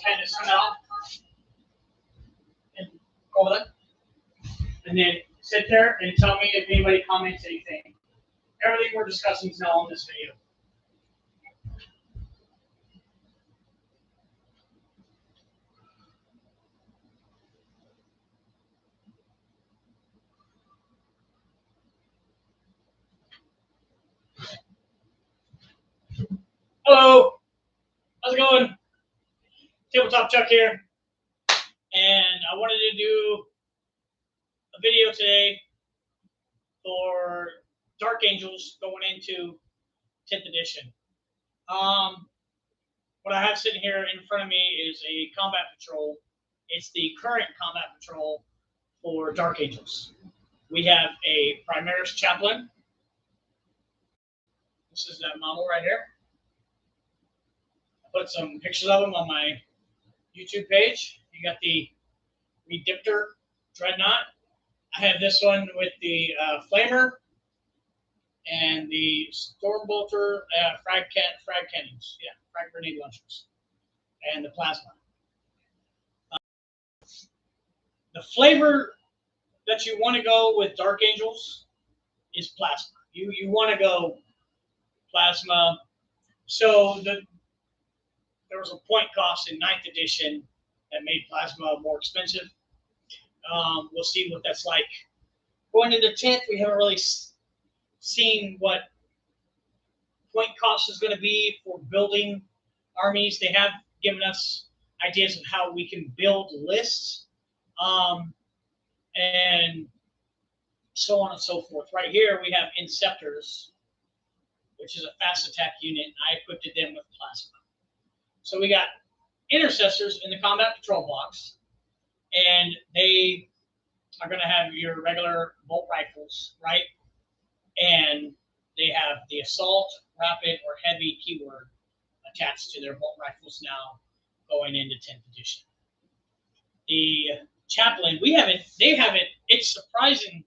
kind of come out and go over them, and then sit there and tell me if anybody comments anything. Everything we're discussing is now on this video. Hello, how's it going? Tabletop Chuck here, and I wanted to do a video today for Dark Angels going into 10th edition. What I have sitting here in front of me is a combat patrol. It's the current combat patrol for Dark Angels. We have a Primaris Chaplain. This is that model right here. I put some pictures of him on my YouTube page. You got the Redemptor Dreadnought. I have this one with the Flamer and the Stormbolter frag cannons. Yeah, frag grenade launchers. And the plasma. The flavor that you want to go with Dark Angels is plasma. You want to go plasma. So there was a point cost in 9th edition that made plasma more expensive. We'll see what that's like. Going into 10th, we haven't really seen what point cost is going to be for building armies. They have given us ideas of how we can build lists, and so on and so forth. Right here, we have Inceptors, which is a fast attack unit. I equipped them with plasma. So we got Intercessors in the combat patrol box, and they are going to have your regular bolt rifles, right? And they have the assault, rapid, or heavy keyword attached to their bolt rifles now going into 10th edition. The Chaplain, it's surprising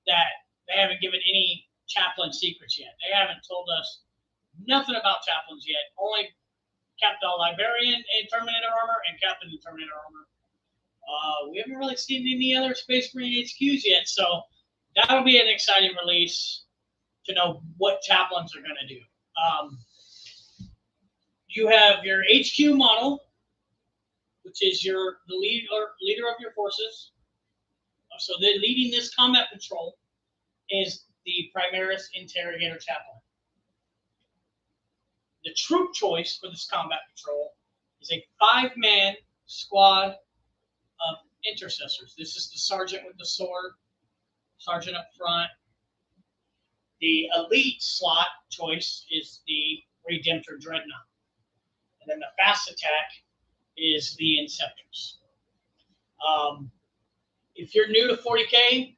that they haven't given any Chaplain secrets yet. They haven't told us nothing about Chaplains yet. Only Captain Librarian in Terminator armor and Captain in Terminator armor. We haven't really seen any other Space Marine HQs yet, so that'll be an exciting release to know what Chaplains are going to do. You have your HQ model, which is the leader of your forces. So leading this combat patrol is the Primaris Interrogator Chaplain. The troop choice for this combat patrol is a 5-man squad of intercessors. This is the sergeant with the sword, sergeant up front. The elite slot choice is the Redemptor Dreadnought. And then the fast attack is the Inceptors. If you're new to 40K,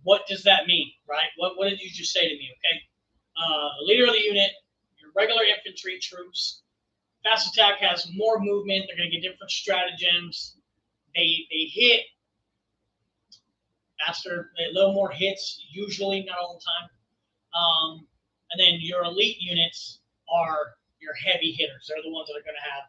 what does that mean, right? What did you just say to me, okay? The leader of the unit, your regular infantry troops. Fast attack has more movement. They're going to get different stratagems. They hit faster, a little more hits, usually, not all the time. And then your elite units are your heavy hitters. They're the ones that are going to have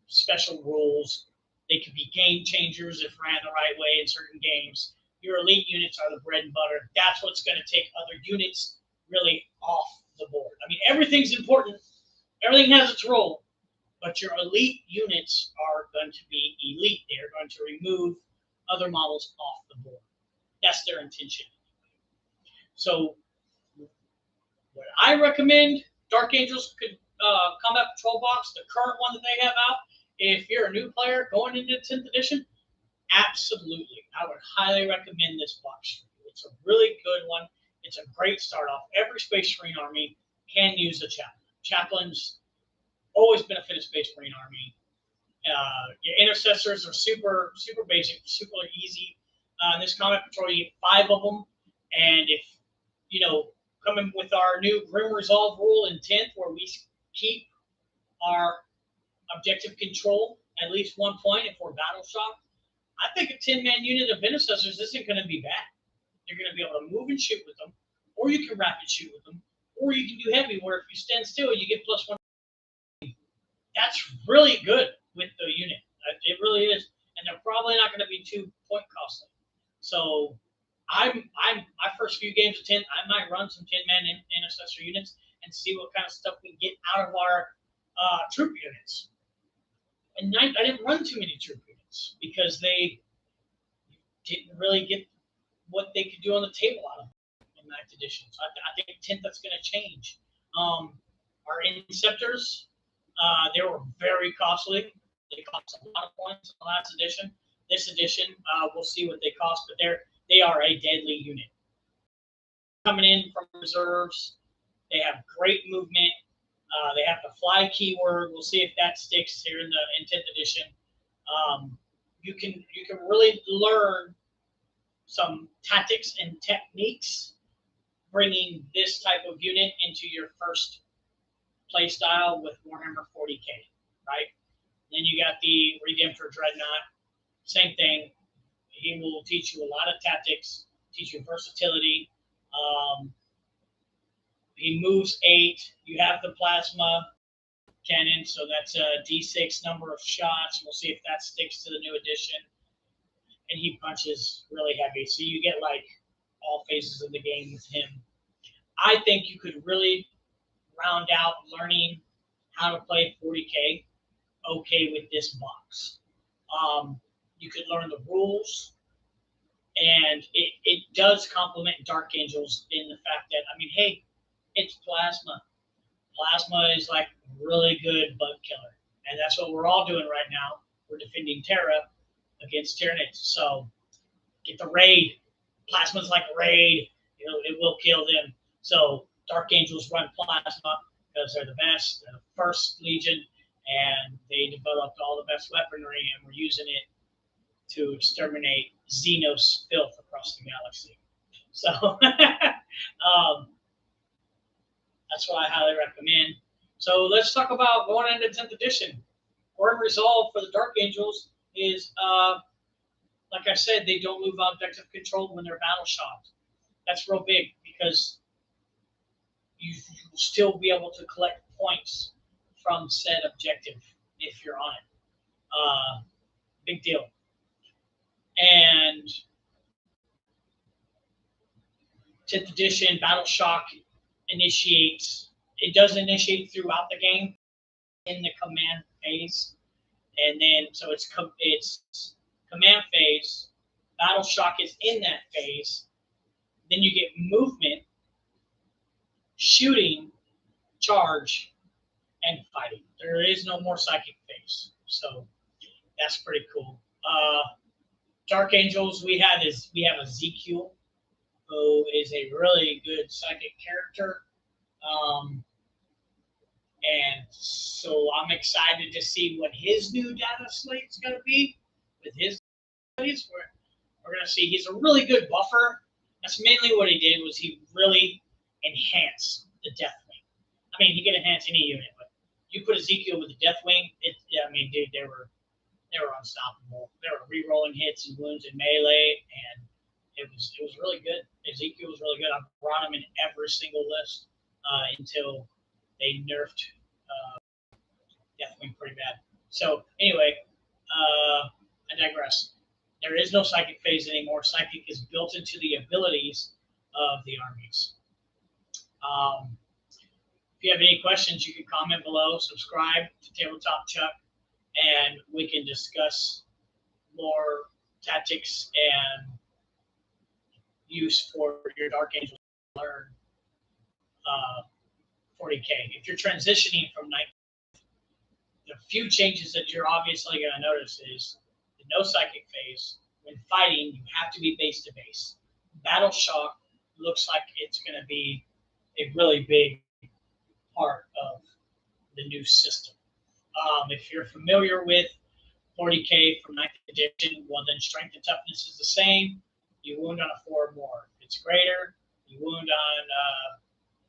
special rules. They could be game changers if ran the right way in certain games. Your elite units are the bread and butter. That's what's going to take other units really off the board. I mean, everything's important. Everything has its role. But your elite units are going to be elite. They are going to remove other models off the board. That's their intention. So what I recommend, Dark Angels could Combat Patrol box, the current one that they have out, if you're a new player going into 10th edition, absolutely. I would highly recommend this box. It's a really good one. It's a great start off. Every Space Marine army can use a Chaplain. Chaplains always benefit a Space Marine army. Your Intercessors are super basic, super easy. In this Combat Patrol, you get 5 of them. And if, coming with our new Grim Resolve rule in 10th, where we keep our objective control at least 1 point if we're battle shocked, I think a 10-man unit of Intercessors isn't going to be bad. You're going to be able to move and shoot with them, or you can rapid shoot with them, or you can do heavy, where if you stand still, you get +1. That's really good with the unit. It really is, and they're probably not going to be too point costly. So I'm my first few games of 10, I might run some 10-man intercessor units and see what kind of stuff we can get out of our troop units. And I didn't run too many troop units because they didn't really get what they could do on the table out of them in 9th edition. So I think 10th that's going to change. Our Inceptors, they were very costly. They cost a lot of points in the last edition. This edition, we'll see what they cost, but they are a deadly unit. Coming in from reserves, they have great movement. They have the fly keyword. We'll see if that sticks here in 10th edition. You can really learn some tactics and techniques bringing this type of unit into your first play style with Warhammer 40K, right? Then you got the Redemptor Dreadnought. Same thing. He will teach you a lot of tactics, teach you versatility. He moves 8. You have the plasma cannon, so that's a D6 number of shots. We'll see if that sticks to the new edition. And he punches really heavy, so you get like all phases of the game with him. I think you could really round out learning how to play 40K okay with this box. You could learn the rules, and it does complement Dark Angels in the fact that, I mean, hey, it's plasma. Plasma is like really good bug killer, and that's what we're all doing right now. We're defending Terra against Tyranids. So get the raid. Plasma's like a raid. It will kill them. So Dark Angels run plasma because they're the best. They're the first Legion, and they developed all the best weaponry, and we're using it to exterminate Xenos filth across the galaxy. So that's what I highly recommend. So let's talk about going into 10th edition. Word resolve for the Dark Angels is, like I said, they don't lose objective control when they're battle shocked. That's real big because you will still be able to collect points from said objective if you're on it. Big deal. And 10th edition, Battle Shock initiates. It does initiate throughout the game in the command phase. And then, so it's command phase. Battle Shock is in that phase. Then you get movement, shooting, charge, and fighting. There is no more psychic phase. So that's pretty cool. Dark Angels, we have Ezekiel, who is a really good psychic character. And so I'm excited to see what his new data slate is going to be with his abilities. We're going to see he's a really good buffer. That's mainly what he did, was he really enhanced the Deathwing. I mean, he can enhance any unit, but you put Ezekiel with the Deathwing, I mean, dude, they were unstoppable. They were re-rolling hits and wounds in melee, and it was really good. Ezekiel was really good. I brought him in every single list until they nerfed Deathwing pretty bad. So anyway, I digress. There is no psychic phase anymore. Psychic is built into the abilities of the armies. If you have any questions, you can comment below. Subscribe to Tabletop Chuck, and we can discuss more tactics and use for your Dark Angels to learn 40K. If you're transitioning from 9th, the few changes that you're obviously going to notice is the no psychic phase. When fighting, you have to be base to base. Battle Shock looks like it's going to be a really big part of the new system. If you're familiar with 40K from 9th edition, well, then strength and toughness is the same. You wound on a 4 or more. If it's greater, you wound on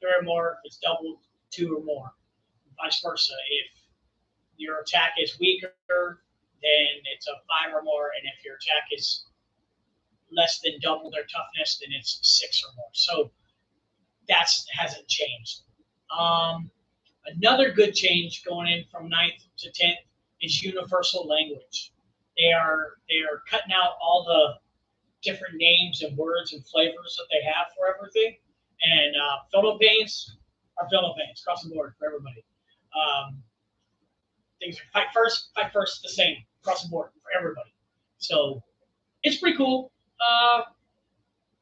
3 or more. If it's double, 2 or more. Vice versa. If your attack is weaker, then it's a 5 or more. And if your attack is less than double their toughness, then it's 6 or more. So that hasn't changed. Another good change going in from 9th to 10th is universal language. They are cutting out all the different names and words and flavors that they have for everything. And Philippines are Philippines across the board for everybody. Um, things are fight first, the same across the board for everybody. So it's pretty cool.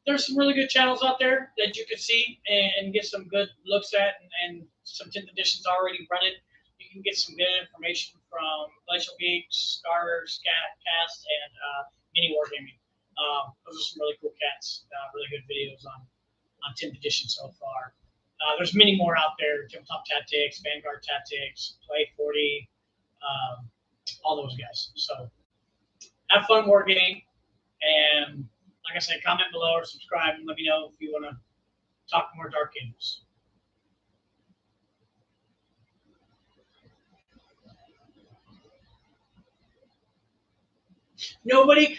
There's some really good channels out there that you can see and get some good looks at, and some 10th editions already running. You can get some good information from Glacial Geeks, Scar, Scat, Cast, and Mini Wargaming. Those are some really cool cats. Really good videos on 10th edition so far. There's many more out there: Tabletop Tactics, Vanguard Tactics, Play 40, all those guys. So have fun wargaming, and like I said, comment below or subscribe and let me know if you want to talk more Dark Ages. Nobody